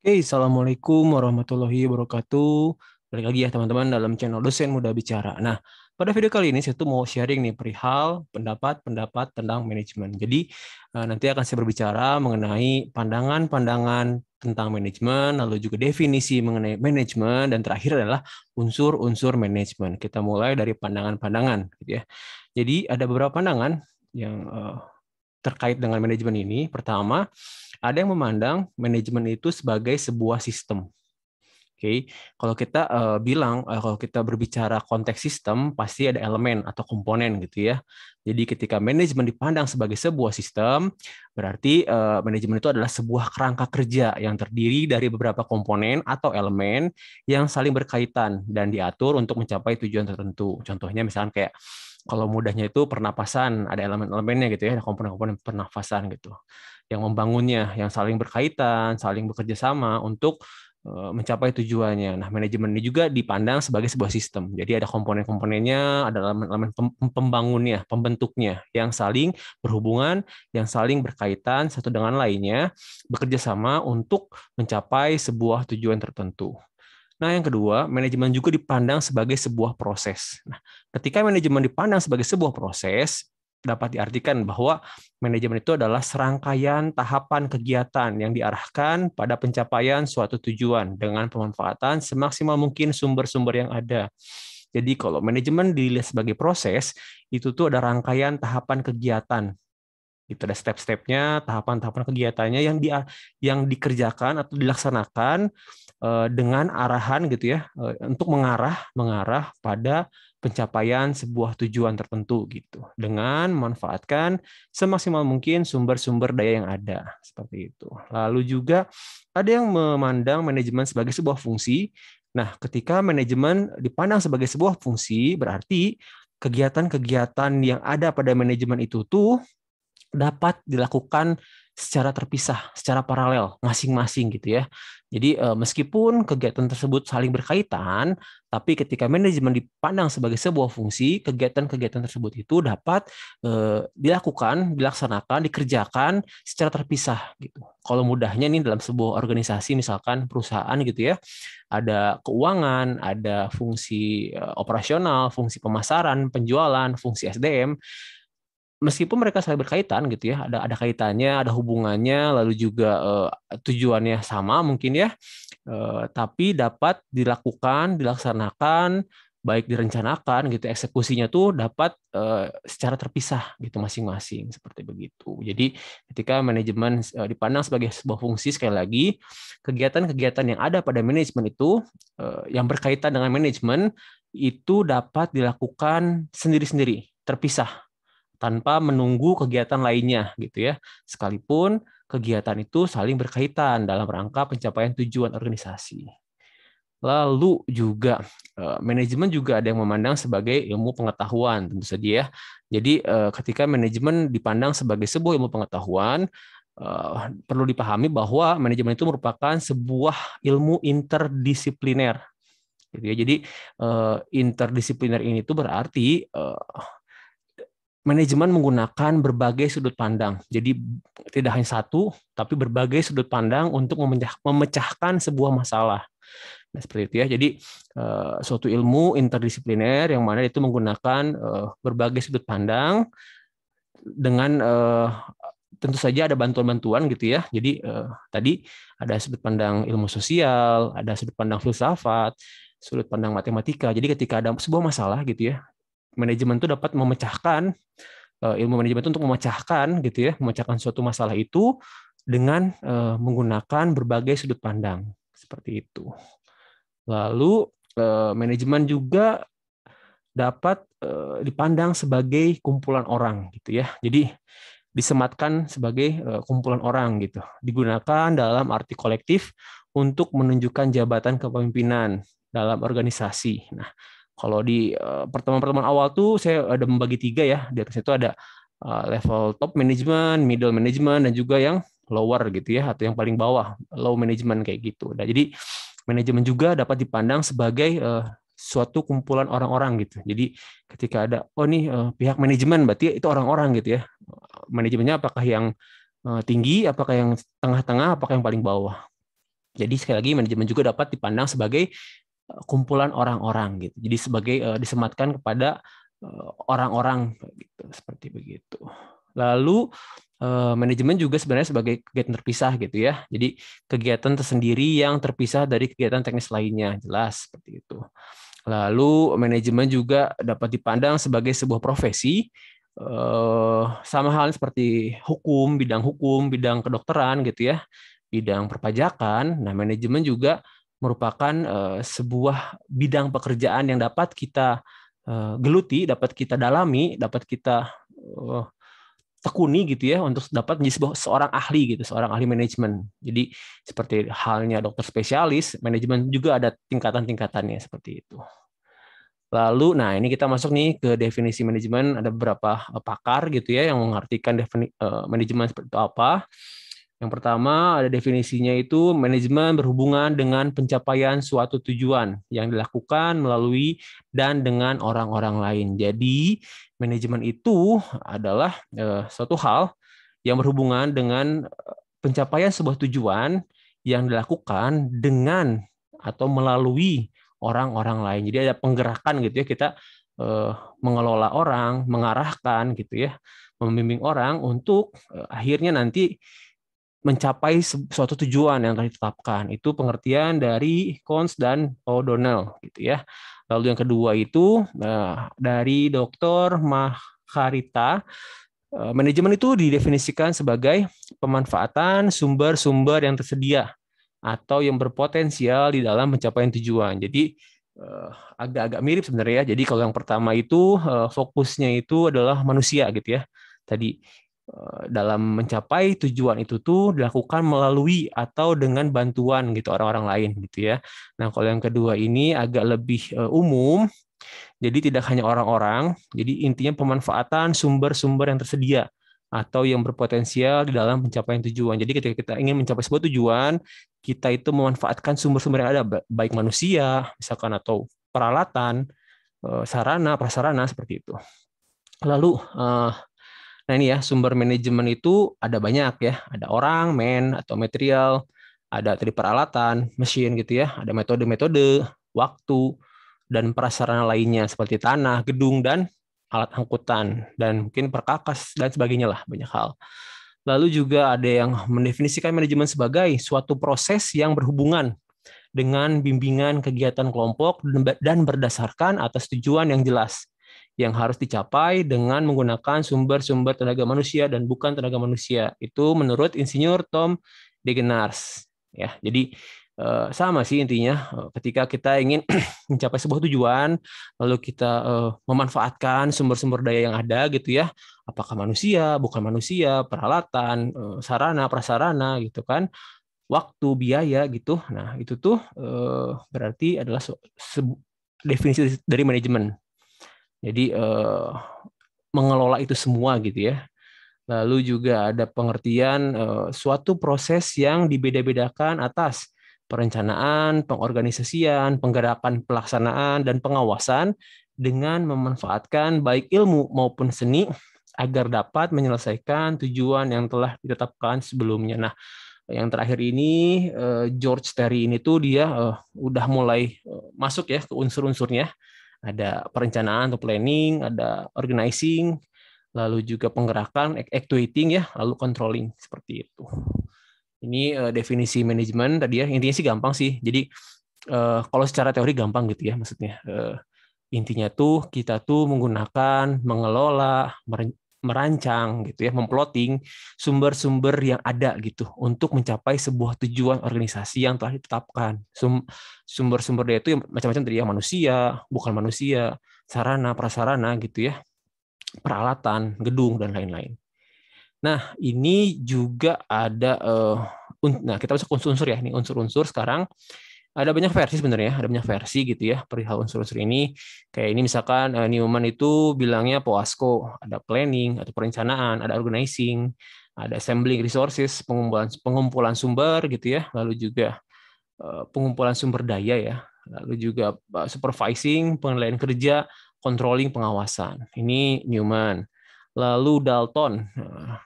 Assalamualaikum warahmatullahi wabarakatuh. Balik lagi ya teman-teman dalam channel Dosen Muda Bicara. Nah, pada video kali ini saya tuh mau sharing nih perihal pendapat-pendapat tentang manajemen. Jadi nanti akan saya berbicara mengenai pandangan-pandangan tentang manajemen, lalu juga definisi mengenai manajemen, dan terakhir adalah unsur-unsur manajemen. Kita mulai dari pandangan-pandangan, gitu ya. Jadi ada beberapa pandangan yang terkait dengan manajemen ini. Pertama, ada yang memandang manajemen itu sebagai sebuah sistem. Oke, kalau kita kalau kita berbicara konteks sistem, pasti ada elemen atau komponen gitu ya. Jadi ketika manajemen dipandang sebagai sebuah sistem, berarti manajemen itu adalah sebuah kerangka kerja yang terdiri dari beberapa komponen atau elemen yang saling berkaitan dan diatur untuk mencapai tujuan tertentu. Contohnya misalnya kayak kalau mudahnya itu pernapasan, ada elemen-elemennya gitu ya, ada komponen-komponen pernafasan gitu yang membangunnya, yang saling berkaitan, saling bekerja sama untuk mencapai tujuannya. Nah, manajemen ini juga dipandang sebagai sebuah sistem. Jadi ada komponen-komponennya, ada elemen-elemen pembangunnya, pembentuknya, yang saling berhubungan, yang saling berkaitan satu dengan lainnya, bekerja sama untuk mencapai sebuah tujuan tertentu. Nah, yang kedua, manajemen juga dipandang sebagai sebuah proses. Nah, ketika manajemen dipandang sebagai sebuah proses, dapat diartikan bahwa manajemen itu adalah serangkaian tahapan kegiatan yang diarahkan pada pencapaian suatu tujuan dengan pemanfaatan semaksimal mungkin sumber-sumber yang ada. Jadi kalau manajemen dilihat sebagai proses, itu tuh ada rangkaian tahapan kegiatan. Itu ada step-stepnya, tahapan-tahapan kegiatannya yang dikerjakan atau dilaksanakan dengan arahan gitu ya, untuk mengarah pada pencapaian sebuah tujuan tertentu gitu dengan memanfaatkan semaksimal mungkin sumber-sumber daya yang ada seperti itu. Lalu juga ada yang memandang manajemen sebagai sebuah fungsi. Nah, ketika manajemen dipandang sebagai sebuah fungsi, berarti kegiatan-kegiatan yang ada pada manajemen itu tuh dapat dilakukan secara terpisah, secara paralel, masing-masing gitu ya. Jadi meskipun kegiatan tersebut saling berkaitan, tapi ketika manajemen dipandang sebagai sebuah fungsi, kegiatan-kegiatan tersebut itu dapat dilakukan, dilaksanakan, dikerjakan secara terpisah gitu. Kalau mudahnya nih dalam sebuah organisasi, misalkan perusahaan gitu ya, ada keuangan, ada fungsi operasional, fungsi pemasaran, penjualan, fungsi SDM, meskipun mereka saling berkaitan gitu ya, ada kaitannya, ada hubungannya, lalu juga tujuannya sama mungkin ya, tapi dapat dilaksanakan, baik direncanakan gitu, eksekusinya tuh dapat secara terpisah gitu masing-masing seperti begitu. Jadi ketika manajemen dipandang sebagai sebuah fungsi, sekali lagi kegiatan-kegiatan yang ada pada manajemen itu yang berkaitan dengan manajemen itu dapat dilakukan sendiri-sendiri, terpisah tanpa menunggu kegiatan lainnya gitu ya. Sekalipun kegiatan itu saling berkaitan dalam rangka pencapaian tujuan organisasi. Lalu juga manajemen juga ada yang memandang sebagai ilmu pengetahuan tentu saja ya. Jadi ketika manajemen dipandang sebagai sebuah ilmu pengetahuan, perlu dipahami bahwa manajemen itu merupakan sebuah ilmu interdisipliner gitu ya. Jadi interdisipliner ini tuh berarti manajemen menggunakan berbagai sudut pandang. Jadi tidak hanya satu, tapi berbagai sudut pandang untuk memecahkan sebuah masalah. Nah, seperti itu ya. Jadi suatu ilmu interdisipliner yang mana itu menggunakan berbagai sudut pandang dengan tentu saja ada bantuan-bantuan gitu ya. Jadi tadi ada sudut pandang ilmu sosial, ada sudut pandang filsafat, sudut pandang matematika. Jadi ketika ada sebuah masalah gitu ya, manajemen itu dapat memecahkan ilmu manajemen itu untuk memecahkan gitu ya, memecahkan suatu masalah itu dengan menggunakan berbagai sudut pandang seperti itu. Lalu manajemen juga dapat dipandang sebagai kumpulan orang gitu ya. Jadi disematkan sebagai kumpulan orang gitu. Digunakan dalam arti kolektif untuk menunjukkan jabatan kepemimpinan dalam organisasi. Nah, kalau di pertemuan-pertemuan awal tuh saya ada membagi tiga ya. Di atas itu ada level top management, middle management, dan juga yang lower gitu ya, atau yang paling bawah, low management kayak gitu. Nah, jadi manajemen juga dapat dipandang sebagai suatu kumpulan orang-orang gitu. Jadi ketika ada oh nih pihak manajemen berarti itu orang-orang gitu ya. Manajemennya apakah yang tinggi, apakah yang tengah-tengah, apakah yang paling bawah. Jadi sekali lagi manajemen juga dapat dipandang sebagai kumpulan orang-orang gitu. Jadi sebagai disematkan kepada orang-orang gitu, seperti begitu. Lalu manajemen juga sebenarnya sebagai kegiatan terpisah gitu ya. Jadi kegiatan tersendiri yang terpisah dari kegiatan teknis lainnya, jelas seperti itu. Lalu manajemen juga dapat dipandang sebagai sebuah profesi, sama halnya seperti hukum, bidang kedokteran gitu ya, bidang perpajakan. Nah, manajemen juga merupakan sebuah bidang pekerjaan yang dapat kita geluti, dapat kita dalami, dapat kita tekuni gitu ya untuk dapat menjadi seorang ahli gitu, seorang ahli manajemen. Jadi seperti halnya dokter spesialis, manajemen juga ada tingkatan-tingkatannya seperti itu. Lalu, nah ini kita masuk nih ke definisi manajemen. Ada beberapa pakar gitu ya yang mengartikan manajemen seperti itu apa. Yang pertama ada definisinya itu manajemen berhubungan dengan pencapaian suatu tujuan yang dilakukan melalui dan dengan orang-orang lain. Jadi manajemen itu adalah suatu hal yang berhubungan dengan pencapaian sebuah tujuan yang dilakukan dengan atau melalui orang-orang lain. Jadi ada penggerakan gitu ya, kita mengelola orang, mengarahkan gitu ya, membimbing orang untuk akhirnya nanti mencapai suatu tujuan yang telah ditetapkan. Itu pengertian dari Cons dan O'Donnell gitu ya. Lalu yang kedua itu dari Dr. Maharita, manajemen itu didefinisikan sebagai pemanfaatan sumber-sumber yang tersedia atau yang berpotensial di dalam pencapaian tujuan. Jadi agak-agak mirip sebenarnya ya. Jadi kalau yang pertama itu fokusnya itu adalah manusia gitu ya. Tadi dalam mencapai tujuan itu tuh dilakukan melalui atau dengan bantuan gitu orang-orang lain gitu ya. Nah, kalau yang kedua ini agak lebih umum. Jadi tidak hanya orang-orang, jadi intinya pemanfaatan sumber-sumber yang tersedia atau yang berpotensial di dalam pencapaian tujuan. Jadi ketika kita ingin mencapai sebuah tujuan, kita itu memanfaatkan sumber-sumber yang ada, baik manusia, misalkan atau peralatan, sarana, prasarana seperti itu. Lalu, nah ini ya sumber manajemen itu ada banyak ya, ada orang, atau material, ada tadi peralatan, mesin gitu ya, ada metode-metode, waktu, dan prasarana lainnya seperti tanah, gedung, dan alat angkutan, dan mungkin perkakas, dan sebagainya lah, banyak hal. Lalu juga ada yang mendefinisikan manajemen sebagai suatu proses yang berhubungan dengan bimbingan kegiatan kelompok dan berdasarkan atas tujuan yang jelas yang harus dicapai dengan menggunakan sumber-sumber tenaga manusia dan bukan tenaga manusia. Itu menurut Insinyur Tom Degenars. Ya, jadi sama sih intinya ketika kita ingin mencapai sebuah tujuan, lalu kita memanfaatkan sumber-sumber daya yang ada gitu ya, apakah manusia, bukan manusia, peralatan, sarana, prasarana gitu kan, waktu, biaya gitu. Nah, itu tuh berarti adalah definisi dari manajemen. Jadi mengelola itu semua gitu ya. Lalu juga ada pengertian suatu proses yang dibeda-bedakan atas perencanaan, pengorganisasian, penggerakan pelaksanaan, dan pengawasan dengan memanfaatkan baik ilmu maupun seni agar dapat menyelesaikan tujuan yang telah ditetapkan sebelumnya. Nah, yang terakhir ini George Terry ini tuh dia udah mulai masuk ya ke unsur-unsurnya. Ada perencanaan atau planning, ada organizing, lalu juga penggerakan, actuating ya, lalu controlling seperti itu. Ini definisi manajemen tadi ya. Intinya sih gampang sih. Jadi kalau secara teori gampang gitu ya maksudnya. Intinya tuh kita tuh menggunakan, mengelola, merancang gitu ya, memplotting sumber-sumber yang ada gitu untuk mencapai sebuah tujuan organisasi yang telah ditetapkan. Sumber-sumber daya itu yang macam-macam tadi ya, manusia, bukan manusia, sarana, prasarana gitu ya, peralatan, gedung dan lain-lain. Nah, ini juga ada nah kita masuk unsur-unsur ya. Ini unsur-unsur sekarang ada banyak versi sebenarnya, ada banyak versi gitu ya perihal unsur-unsur ini. Kayak ini misalkan Newman itu bilangnya POASCO, ada planning atau perencanaan, ada organizing, ada assembling resources, pengumpulan sumber gitu ya, lalu juga pengumpulan sumber daya ya, lalu juga supervising, penilaian kerja, controlling, pengawasan. Ini Newman. Lalu Dalton,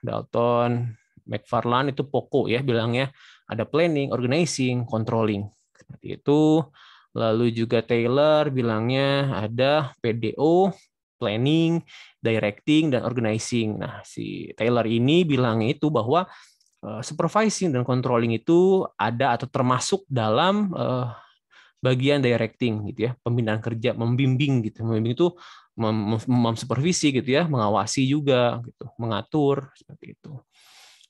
Dalton McFarland itu POCO ya bilangnya, ada planning, organizing, controlling. Seperti itu. Lalu juga Taylor bilangnya ada PDO, planning, directing, dan organizing. Nah, si Taylor ini bilangnya itu bahwa supervising dan controlling itu ada atau termasuk dalam bagian directing gitu ya, pembinaan kerja, membimbing gitu. Membimbing itu memsupervisi gitu ya, mengawasi juga gitu, mengatur seperti itu.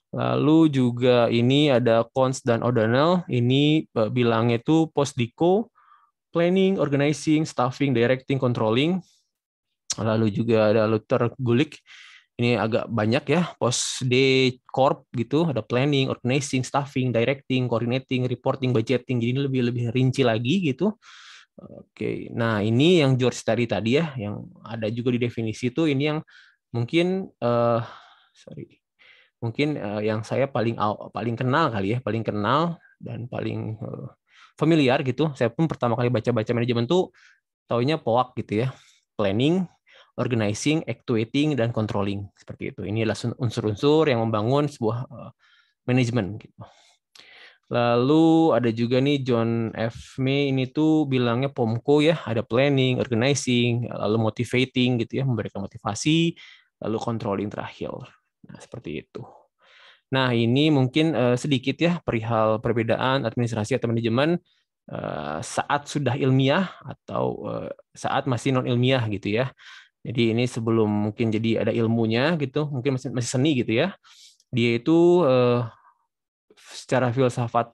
Lalu juga ini ada Cons dan O'Donnell, ini bilangnya itu POSDICO, planning, organizing, staffing, directing, controlling. Lalu juga ada Luther Gulick, ini agak banyak ya, pos D Corp gitu, ada planning, organizing, staffing, directing, coordinating, reporting, budgeting, jadi ini lebih rinci lagi gitu. Oke, nah ini yang George tadi ya, yang ada juga di definisi itu, ini yang mungkin yang saya paling kenal kali ya, paling kenal dan paling familiar gitu. Saya pun pertama kali baca-baca manajemen tuh taunya POAK gitu ya, planning, organizing, actuating, dan controlling. Seperti itu. Ini adalah unsur-unsur yang membangun sebuah manajemen. Gitu. Lalu ada juga nih John F. May, ini tuh bilangnya POMCO ya, ada planning, organizing, lalu motivating gitu ya, memberikan motivasi, lalu controlling terakhir. Nah, seperti itu. Nah, ini mungkin sedikit ya perihal perbedaan administrasi atau manajemen saat sudah ilmiah atau saat masih non ilmiah gitu ya. Jadi ini sebelum mungkin jadi ada ilmunya gitu, mungkin masih seni gitu ya. Dia itu secara filsafat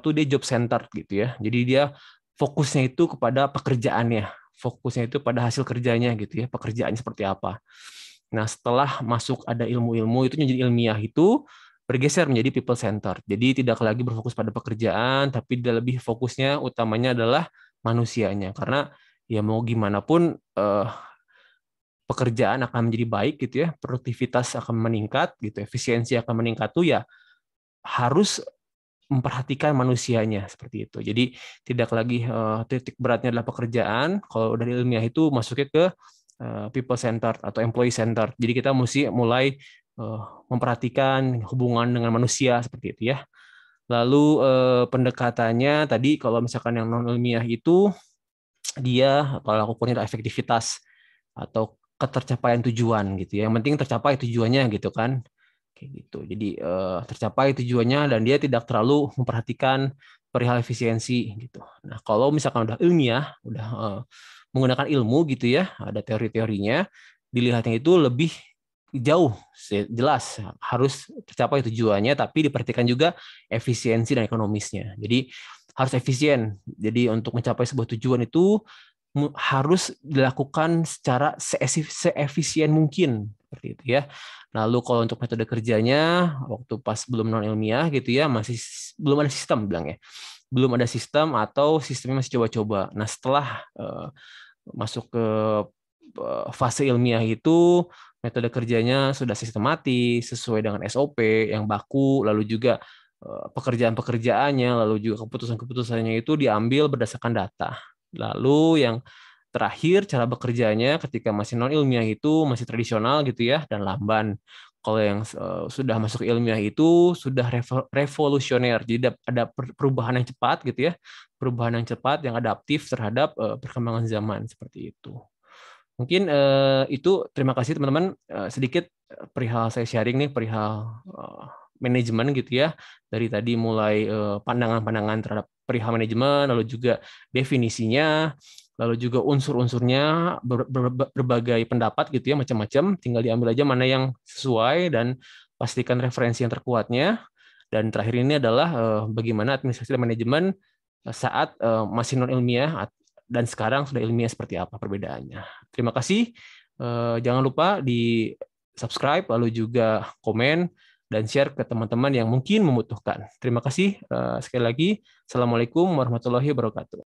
tuh dia job center gitu ya. Jadi dia fokusnya itu kepada pekerjaannya, fokusnya itu pada hasil kerjanya gitu ya, pekerjaannya seperti apa. Nah, setelah masuk ada ilmu-ilmu itu menjadi ilmiah itu bergeser menjadi people center. Jadi tidak lagi berfokus pada pekerjaan, tapi dia lebih fokusnya utamanya adalah manusianya. Karena ya mau gimana pun pekerjaan akan menjadi baik gitu ya, produktivitas akan meningkat gitu, efisiensi akan meningkat tuh ya harus memperhatikan manusianya seperti itu. Jadi tidak lagi titik beratnya adalah pekerjaan. Kalau dari ilmiah itu masuknya ke people center atau employee center. Jadi kita mesti mulai memperhatikan hubungan dengan manusia seperti itu ya. Lalu pendekatannya tadi kalau misalkan yang non ilmiah itu dia kalau aku punya efektivitas atau ketercapaian tujuan gitu ya. Yang penting tercapai tujuannya gitu kan. Kayak gitu. Jadi tercapai tujuannya dan dia tidak terlalu memperhatikan perihal efisiensi gitu. Nah, kalau misalkan udah ilmiah, udah menggunakan ilmu gitu ya, ada teori-teorinya, dilihatnya itu lebih jauh, jelas harus tercapai tujuannya, tapi diperhatikan juga efisiensi dan ekonomisnya. Jadi harus efisien. Jadi untuk mencapai sebuah tujuan itu harus dilakukan secara seefisien mungkin seperti itu ya. Lalu kalau untuk metode kerjanya waktu pas belum non ilmiah gitu ya masih belum ada sistem bilang ya. Belum ada sistem atau sistemnya masih coba-coba. Nah, setelah masuk ke fase ilmiah itu metode kerjanya sudah sistematis sesuai dengan SOP yang baku, lalu juga pekerjaan-pekerjaannya, lalu juga keputusan-keputusannya itu diambil berdasarkan data. Lalu yang terakhir cara bekerjanya ketika masih non ilmiah itu masih tradisional gitu ya dan lamban. Kalau yang sudah masuk ilmiah itu sudah revolusioner, jadi ada perubahan yang cepat gitu ya, perubahan yang cepat yang adaptif terhadap perkembangan zaman seperti itu. Mungkin itu terima kasih teman-teman sedikit perihal saya sharing nih perihal manajemen gitu ya dari tadi mulai pandangan-pandangan terhadap perihal manajemen lalu juga definisinya lalu juga unsur-unsurnya berbagai pendapat gitu ya macam-macam tinggal diambil aja mana yang sesuai dan pastikan referensi yang terkuatnya dan terakhir ini adalah bagaimana administrasi dan manajemen saat masih non ilmiah dan sekarang sudah ilmiah seperti apa perbedaannya. Terima kasih. Jangan lupa di subscribe, lalu juga komen, dan share ke teman-teman yang mungkin membutuhkan. Terima kasih sekali lagi. Assalamualaikum warahmatullahi wabarakatuh.